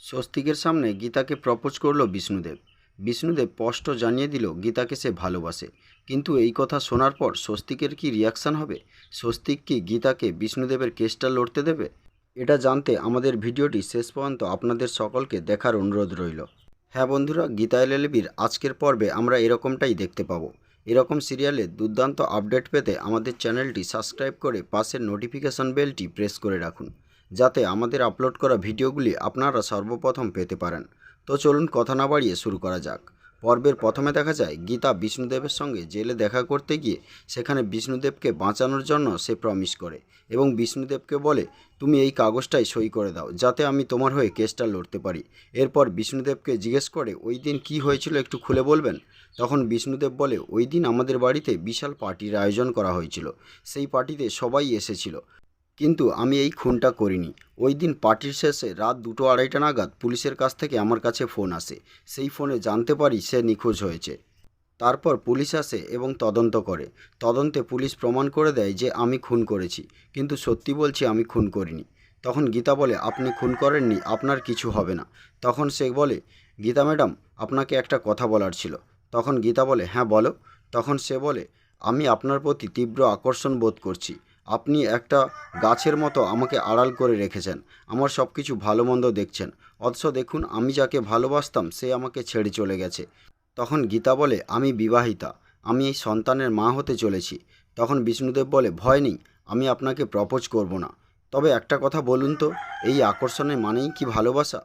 স্বস্তিকের সামনে গীতাকে প্রপোজ করল বিষ্ণুদেব। বিষ্ণুদেব স্পষ্ট জানিয়ে দিল গীতাকে সে ভালোবাসে। কিন্তু এই কথা শোনার পর স্বস্তিকের কি রিয়াকশান হবে? স্বস্তিক কি গীতাকে বিষ্ণুদেবের কেসটা লড়তে দেবে? এটা জানতে আমাদের ভিডিওটি শেষ পর্যন্ত আপনাদের সকলকে দেখার অনুরোধ রইল। হ্যাঁ বন্ধুরা, গীতা এলএলবির আজকের পর্বে আমরা এরকমটাই দেখতে পাবো। এরকম সিরিয়ালের দুর্দান্ত আপডেট পেতে আমাদের চ্যানেলটি সাবস্ক্রাইব করে পাশের নোটিফিকেশন বেলটি প্রেস করে রাখুন, যাতে আমাদের আপলোড করা ভিডিওগুলি আপনারা সর্বপ্রথম পেতে পারেন। তো চলুন কথা না বাড়িয়ে শুরু করা যাক। পর্বের প্রথমে দেখা যায় গীতা বিষ্ণুদেবের সঙ্গে জেলে দেখা করতে গিয়ে সেখানে বিষ্ণুদেবকে বাঁচানোর জন্য সে প্রমিস করে এবং বিষ্ণুদেবকে বলে, তুমি এই কাগজটাই সই করে দাও যাতে আমি তোমার হয়ে কেসটা লড়তে পারি। এরপর বিষ্ণুদেবকে জিজ্ঞেস করে, ওই দিন কী হয়েছিল একটু খুলে বলবেন? তখন বিষ্ণুদেব বলে, ওই দিন আমাদের বাড়িতে বিশাল পার্টির আয়োজন করা হয়েছিল। সেই পার্টিতে সবাই এসেছিল, কিন্তু আমি এই খুনটা করিনি। ওই দিন পার্টির শেষে রাত 2-2:30 নাগাদ পুলিশের কাছ থেকে আমার কাছে ফোন আসে। সেই ফোনে জানতে পারি সে নিখোঁজ হয়েছে। তারপর পুলিশ আসে এবং তদন্ত করে। তদন্তে পুলিশ প্রমাণ করে দেয় যে আমি খুন করেছি, কিন্তু সত্যি বলছি আমি খুন করিনি। তখন গীতা বলে, আপনি খুন করেননি, আপনার কিছু হবে না। তখন সে বলে, গীতা ম্যাডাম, আপনাকে একটা কথা বলার ছিল। তখন গীতা বলে, হ্যাঁ বলো। তখন সে বলে, আমি আপনার প্রতি তীব্র আকর্ষণ বোধ করছি। আপনি একটা গাছের মতো আমাকে আড়াল করে রেখেছেন, আমার সব কিছু ভালো মন্দ দেখছেন, অথচ দেখুন আমি যাকে ভালোবাসতাম সে আমাকে ছেড়ে চলে গেছে। তখন গীতা বলে, আমি বিবাহিতা, আমি এই সন্তানের মা হতে চলেছি। তখন বিষ্ণুদেব বলে, ভয় নেই, আমি আপনাকে প্রপোজ করব না। তবে একটা কথা বলুন তো, এই আকর্ষণের মানেই কি ভালোবাসা?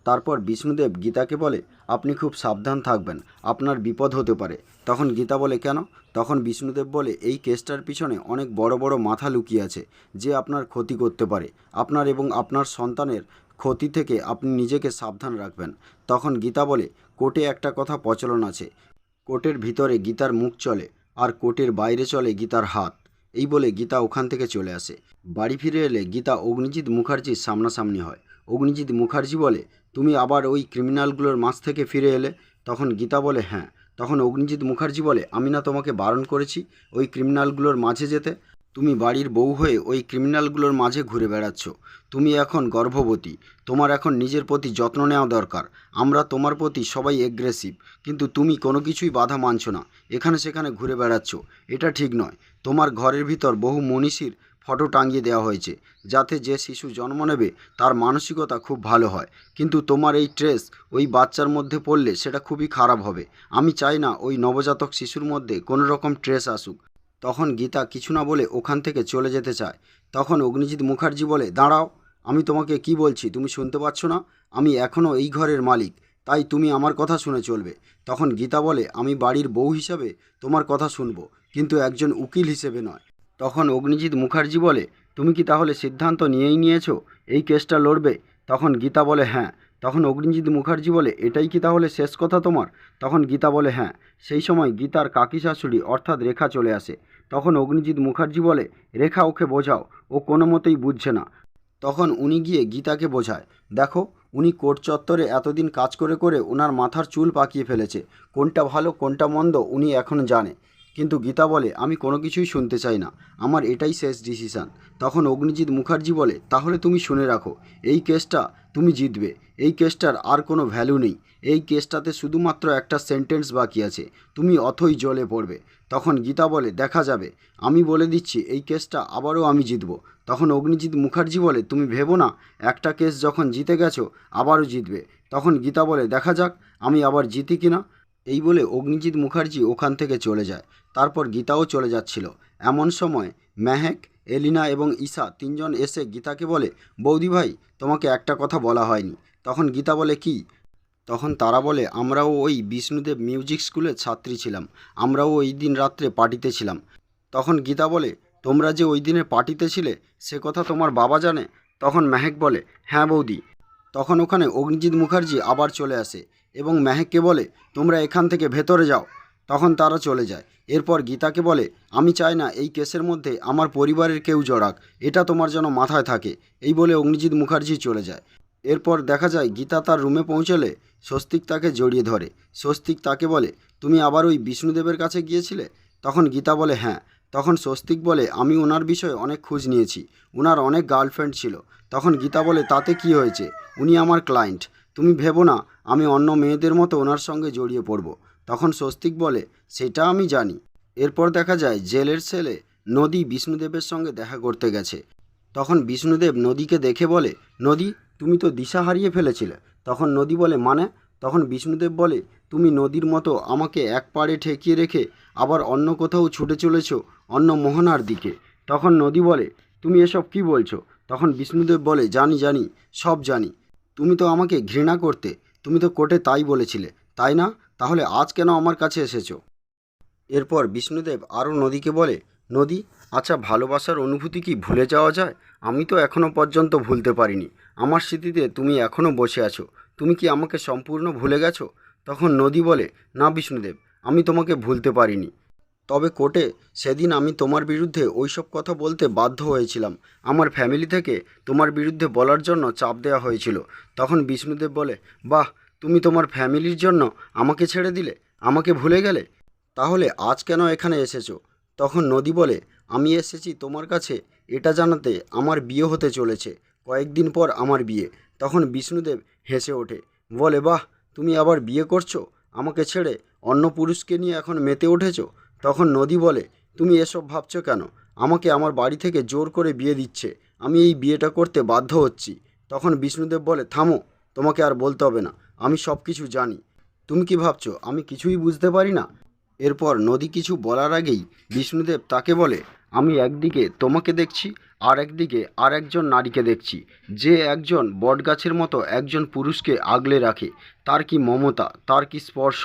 তারপর বিষ্ণুদেব গীতাকে বলে, আপনি খুব সাবধান থাকবেন, আপনার বিপদ হতে পারে। তখন গীতা বলে, কেন? তখন বিষ্ণুদেব বলে, এই কেসটার পিছনে অনেক বড় বড় মাথা লুকিয়ে আছে, যে আপনার ক্ষতি করতে পারে। আপনার এবং আপনার সন্তানের ক্ষতি থেকে আপনি নিজেকে সাবধান রাখবেন। তখন গীতা বলে, কোর্টে একটা কথা প্রচলন আছে, কোর্টের ভিতরে গীতার মুখ চলে আর কোর্টের বাইরে চলে গীতার হাত। এই বলে গীতা ওখান থেকে চলে আসে। বাড়ি ফিরে এলে গীতা অগ্নিজিৎ মুখার্জির সামনাসামনি হয়। অগ্নিজিৎ মুখার্জি বলে, তুমি আবার ওই ক্রিমিনালগুলোর মাঝ থেকে ফিরে এলে? তখন গীতা বলে, হ্যাঁ। তখন অগ্নিজিৎ মুখার্জি বলে, আমি না তোমাকে বারণ করেছি ওই ক্রিমিনালগুলোর মাঝে যেতে? তুমি বাড়ির বউ হয়ে ওই ক্রিমিনালগুলোর মাঝে ঘুরে বেড়াচ্ছ। তুমি এখন গর্ভবতী, তোমার এখন নিজের প্রতি যত্ন নেওয়া দরকার। আমরা তোমার প্রতি সবাই এগ্রেসিভ, কিন্তু তুমি কোনো কিছুই বাধা মানছো না, এখানে সেখানে ঘুরে বেড়াচ্ছ। এটা ঠিক নয়। তোমার ঘরের ভিতর বহু মনীষীর ফটো টাঙিয়ে দেওয়া হয়েছে, যাতে যে শিশু জন্ম নেবে তার মানসিকতা খুব ভালো হয়, কিন্তু তোমার এই ট্রেস ওই বাচ্চার মধ্যে পড়লে সেটা খুবই খারাপ হবে। আমি চাই না ওই নবজাতক শিশুর মধ্যে কোনো রকম ট্রেস আসুক। তখন গীতা কিছু না বলে ওখান থেকে চলে যেতে চায়। তখন অগ্নিজিৎ মুখার্জি বলে, দাঁড়াও, আমি তোমাকে কি বলছি তুমি শুনতে পাচ্ছ না? আমি এখনও এই ঘরের মালিক, তাই তুমি আমার কথা শুনে চলবে। তখন গীতা বলে, আমি বাড়ির বউ হিসাবে তোমার কথা শুনবো, কিন্তু একজন উকিল হিসেবে নয়। তখন অগ্নিজিৎ মুখার্জি বলে, তুমি কি তাহলে সিদ্ধান্ত নিয়েই নিয়েছো এই কেসটা লড়বে? তখন গীতা বলে, হ্যাঁ। তখন অগ্নিজিৎ মুখার্জি বলে, এটাই কি তাহলে শেষ কথা তোমার? তখন গীতা বলে, হ্যাঁ। সেই সময় গীতার কাকি শাশুড়ি অর্থাৎ রেখা চলে আসে। তখন অগ্নিজিৎ মুখার্জি বলে, রেখা, ওকে বোঝাও, ও কোনো মতেই বুঝছে না। তখন উনি গিয়ে গীতাকে বোঝায়, দেখো, উনি কোর্ট চত্বরে এতদিন কাজ করে করে ওনার মাথার চুল পাকিয়ে ফেলেছে, কোনটা ভালো কোনটা মন্দ উনি এখন জানে। কিন্তু গীতা বলে, আমি কোনো কিছুই শুনতে চাই না, আমার এটাই শেষ ডিসিশান। তখন অগ্নিজিৎ মুখার্জি বলে, তাহলে তুমি শুনে রাখো, এই কেসটা তুমি জিতবে, এই কেসটার আর কোনো ভ্যালু নেই, এই কেসটাতে শুধুমাত্র একটা সেন্টেন্স বাকি আছে, তুমি অথই জলে পড়বে। তখন গীতা বলে, দেখা যাবে, আমি বলে দিচ্ছি এই কেসটা আবারও আমি জিতব। তখন অগ্নিজিৎ মুখার্জি বলে, তুমি ভেবো না, একটা কেস যখন জিতে গেছো আবারও জিতবে। তখন গীতা বলে, দেখা যাক আমি আবার জিতি কিনা। এই বলে অগ্নিজিৎ মুখার্জি ওখান থেকে চলে যায়। তারপর গীতাও চলে যাচ্ছিল। এমন সময় মেহেক, এলিনা এবং ঈশা তিনজন এসে গীতাকে বলে, বৌদি ভাই, তোমাকে একটা কথা বলা হয়নি। তখন গীতা বলে, কি? তখন তারা বলে, আমরাও ওই বিষ্ণুদেব মিউজিক স্কুলের ছাত্রী ছিলাম, আমরাও ওই দিন রাত্রে পার্টিতে ছিলাম। তখন গীতা বলে, তোমরা যে ওই দিনে পার্টিতে ছিলে সে কথা তোমার বাবা জানে? তখন মেহেক বলে, হ্যাঁ বৌদি। তখন ওখানে অগ্নিজিৎ মুখার্জি আবার চলে আসে এবং মেহেককে বলে, তোমরা এখান থেকে ভেতরে যাও। তখন তারা চলে যায়। এরপর গীতাকে বলে, আমি চাই না এই কেসের মধ্যে আমার পরিবারের কেউ জড়াক, এটা তোমার যেন মাথায় থাকে। এই বলে অগ্নিজিৎ মুখার্জি চলে যায়। এরপর দেখা যায় গীতা তার রুমে পৌঁছলে স্বস্তিক তাকে জড়িয়ে ধরে। স্বস্তিক তাকে বলে, তুমি আবার ওই বিষ্ণুদেবের কাছে গিয়েছিলে? তখন গীতা বলে, হ্যাঁ। তখন স্বস্তিক বলে, আমি ওনার বিষয়ে অনেক খোঁজ নিয়েছি, ওনার অনেক গার্লফ্রেন্ড ছিল। তখন গীতা বলে, তাতে কি হয়েছে, উনি আমার ক্লায়েন্ট, তুমি ভেবো না আমি অন্য মেয়েদের মতো ওনার সঙ্গে জড়িয়ে পড়ব। তখন স্বস্তিক বলে, সেটা আমি জানি। এরপর দেখা যায় জেলের সেলে নদী বিষ্ণুদেবের সঙ্গে দেখা করতে গেছে। তখন বিষ্ণুদেব নদীকে দেখে বলে, নদী, তুমি তো দিশা হারিয়ে ফেলেছিলে। তখন নদী বলে, মানে? তখন বিষ্ণুদেব বলে, তুমি নদীর মতো আমাকে এক পাড়ে ঠেকিয়ে রেখে আবার অন্য কোথাও ছুটে চলেছ, অন্য মোহনার দিকে। তখন নদী বলে, তুমি এসব কি বলছো? তখন বিষ্ণুদেব বলে, জানি জানি, সব জানি। তুমি তো আমাকে ঘৃণা করতে, তুমি তো কোর্টে তাই বলেছিলে, তাই না? তাহলে আজ কেন আমার কাছে এসেছো? এরপর বিষ্ণুদেব আরও নদীকে বলে, নদী, আচ্ছা, ভালোবাসার অনুভূতি কি ভুলে যাওয়া যায়? আমি তো এখনও পর্যন্ত ভুলতে পারিনি। আমার স্মৃতিতে তুমি এখনও বসে আছো। তুমি কি আমাকে সম্পূর্ণ ভুলে গেছো? তখন নদী বলে, না বিষ্ণুদেব, আমি তোমাকে ভুলতে পারিনি। তবে কোর্টে সেদিন আমি তোমার বিরুদ্ধে ওইসব কথা বলতে বাধ্য হয়েছিলাম। আমার ফ্যামিলি থেকে তোমার বিরুদ্ধে বলার জন্য চাপ দেওয়া হয়েছিল। তখন বিষ্ণুদেব বলে, বাহ, তুমি তোমার ফ্যামিলির জন্য আমাকে ছেড়ে দিলে, আমাকে ভুলে গেলে? তাহলে আজ কেন এখানে এসেছো? তখন নদী বলে, আমি এসেছি তোমার কাছে এটা জানাতে আমার বিয়ে হতে চলেছে, কয়েকদিন পর আমার বিয়ে। তখন বিষ্ণুদেব হেসে ওঠে, বলে, বাহ, তুমি আবার বিয়ে করছো আমাকে ছেড়ে, অন্য পুরুষকে নিয়ে এখন মেতে উঠেছো? তখন নদী বলে, তুমি এসব ভাবছো কেন? আমাকে আমার বাড়ি থেকে জোর করে বিয়ে দিচ্ছে, আমি এই বিয়েটা করতে বাধ্য হচ্ছি। তখন বিষ্ণুদেব বলে, থামো, তোমাকে আর বলতে হবে না, আমি সব কিছু জানি। তুমি কি ভাবছো আমি কিছুই বুঝতে পারি না? এরপর নদী কিছু বলার আগেই বিষ্ণুদেব তাকে বলে, আমি একদিকে তোমাকে দেখছি, আর একদিকে আর একজন নারীকে দেখছি, যে একজন বটগাছের মতো একজন পুরুষকে আগলে রাখে। তার কি মমতা, তার কি স্পর্শ,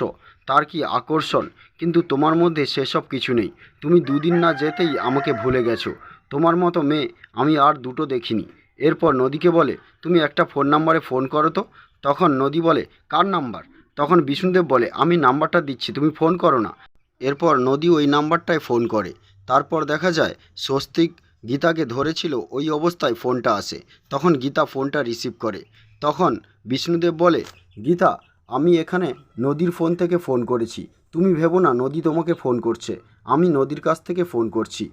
তার কি আকর্ষণ! কিন্তু তোমার মধ্যে সেসব কিছু নেই। তুমি দুদিন না যেতেই আমাকে ভুলে গেছো। তোমার মতো মেয়ে আমি আর দুটো দেখিনি। এরপর নদীকে বলে, তুমি একটা ফোন নাম্বারে ফোন করো তো। তখন নদী বলে, কার নাম্বার? তখন বিষ্ণুদেব বলে, আমি নাম্বারটা দিচ্ছি, তুমি ফোন করো না। এরপর নদী ওই নাম্বারটায় ফোন করে। তারপর দেখা যায় স্বস্তিক গীতাকে ধরেছিল, ওই অবস্থায় ফোনটা আসে। তখন গীতা ফোনটা রিসিভ করে। তখন বিষ্ণুদেব বলে, গীতা, আমি এখানে নদীর ফোন থেকে ফোন করেছি, তুমি ভেবো না নদী তোমাকে ফোন করছে, আমি নদীর কাছ থেকে ফোন করছি।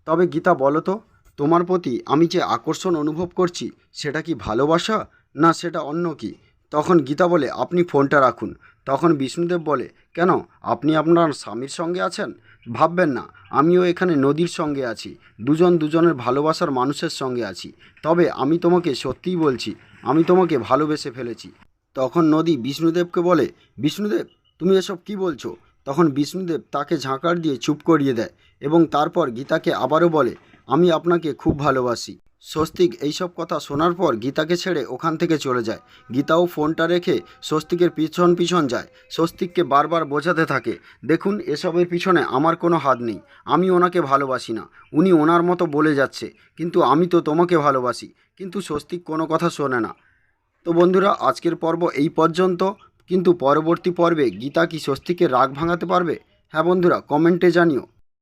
তবে গীতা, বলো তো, তোমার প্রতি আমি যে আকর্ষণ অনুভব করছি সেটা কি ভালোবাসা, না সেটা অন্য কি? তখন গীতা বলে, আপনি ফোনটা রাখুন। তখন বিষ্ণুদেব বলে, কেন, আপনি আপনার স্বামীর সঙ্গে আছেন? ভাববেন না, আমিও এখানে নদীর সঙ্গে আছি, দুজন দুজনের ভালোবাসার মানুষের সঙ্গে আছি। তবে আমি তোমাকে সত্যিই বলছি, আমি তোমাকে ভালোবেসে ফেলেছি। তখন নদী বিষ্ণুদেবকে বলে, বিষ্ণুদেব, তুমি এসব কি বলছো? তখন বিষ্ণুদেব তাকে ঝাঁকার দিয়ে চুপ করিয়ে দেয় এবং তারপর গীতাকে আবারও বলে, আমি আপনাকে খুব ভালোবাসি। স্বস্তিক এইসব কথা শোনার পর গীতাকে ছেড়ে ওখান থেকে চলে যায়। গীতাও ফোনটা রেখে স্বস্তিকের পিছন পিছন যায়। স্বস্তিককে বারবার বোঝাতে থাকে, দেখুন, এসবের পিছনে আমার কোনো হাত নেই, আমি ওনাকে ভালোবাসি না, উনি ওনার মতো বলে যাচ্ছে, কিন্তু আমি তো তোমাকে ভালোবাসি। কিন্তু স্বস্তিক কোনো কথা শোনে না। তো বন্ধুরা, আজকের পর্ব এই পর্যন্ত। কিন্তু পরবর্তী পর্বে গীতা কি স্বস্তিকের রাগ ভাঙাতে পারবে? হ্যাঁ বন্ধুরা, কমেন্টে জানিও।